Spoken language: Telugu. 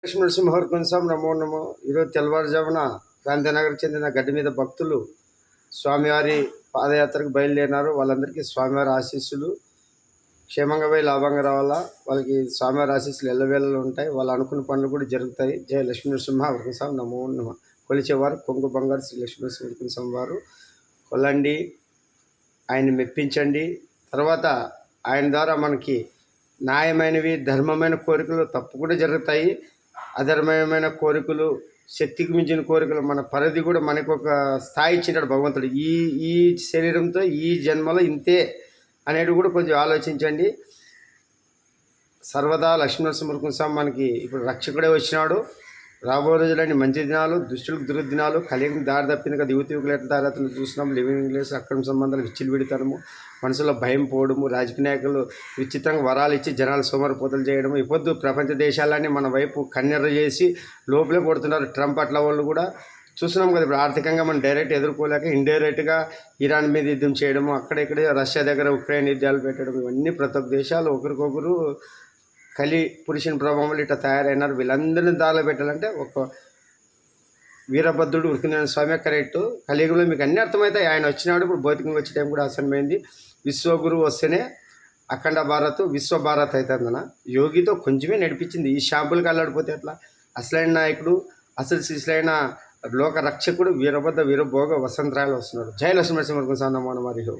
లక్ష్మీనరసింహవర్గం స్వామి నమో నమో. ఈరోజు తెల్లవారుజామున గాంధీనగర్ చెందిన గడ్డి మీద భక్తులు స్వామివారి పాదయాత్రకు బయలుదేరినారు. వాళ్ళందరికీ స్వామివారి ఆశీస్సులు, క్షేమంగా పోయి లాభంగా రావాలా. వాళ్ళకి స్వామివారి ఆశీస్సులు ఎల్లవేళలు ఉంటాయి. వాళ్ళు అనుకున్న పనులు కూడా జరుగుతాయి. జయ లక్ష్మీనరసింహవర్గం స్వామి నమో నమో. కొలిచేవారు కొంగు బంగారు శ్రీ లక్ష్మీనరసింహవర్గం స్వామి వారు. కొలండి, ఆయన్ని మెప్పించండి. తర్వాత ఆయన ద్వారా మనకి న్యాయమైనవి, ధర్మమైన కోరికలు తప్పకుండా జరుగుతాయి. అధర్మమైన కోరికలు, శక్తికి మించిన కోరికలు, మన పరిధి కూడా మనకు ఒక స్థాయి ఇచ్చినాడు భగవంతుడు. ఈ ఈ శరీరంతో ఈ జన్మలో ఇంతే అనేది కూడా కొంచెం ఆలోచించండి. సర్వదా లక్ష్మీనరసింహవర్గం స్వామి మనకి ఇప్పుడు రక్షకుడే వచ్చినాడు. రాబోయే రోజులని మంచి దినాలు, దుష్టులకు దుర్దినాలు, కలియుగం దారి తప్పింది కదా. యువకులు ఎట్లా దారిని చూస్తున్నాం. లివింగ్ ఇంగ్లీష్ అక్రమ సంబంధాలు విచ్చిలు పెడతాము, మనసులో భయం పోవడము, రాజకీయ నాయకులు విచిత్రంగా వరాలు ఇచ్చి జనాలు సోమరిపోతలు చేయడము. ఇప్పుడు ప్రపంచ దేశాలన్నీ మన వైపు కన్నెర్ర చేసి లోపలే కొడుతున్నారు. ట్రంప్ అట్లా వాళ్ళు కూడా చూస్తున్నాం కదా. ఇప్పుడు ఆర్థికంగా మనం డైరెక్ట్ ఎదుర్కోలేక ఇండైరెక్ట్గా ఇరాన్ మీద యుద్ధం చేయడము, అక్కడెక్కడే రష్యా దగ్గర ఉక్రెయిన్ యుద్ధాలు పెట్టడం, ఇవన్నీ ప్రతి ఒక్క దేశాలు ఒకరికొకరు కలి పురుషుని ప్రభావం ఇట్లా తయారైనారు. వీళ్ళందరినీ దారిలో పెట్టాలంటే ఒక వీరభద్రుడు ఉరికిన స్వామి కరెక్ట్. కలియుగంలో మీకు అన్నీ అర్థమవుతాయి. ఆయన వచ్చినాడు. ఇప్పుడు భౌతికంగా వచ్చే టైం కూడా ఆసన్నమైంది. విశ్వగురువు వస్తేనే అఖండ భారత్ విశ్వ భారత్ అవుతుందన్న. యోగితో కొంచెమే నడిపించింది. ఈ షాంపులకి అల్లాడిపోతే ఎట్లా? అసలైన నాయకుడు, అసలు శిశులైన లోక రక్షకుడు వీరభద్ర వీరభోగ వసంతరాయలు వస్తున్నాడు. జై లక్ష్మీ నరసింహవర్గం స్వామి నమో నమః.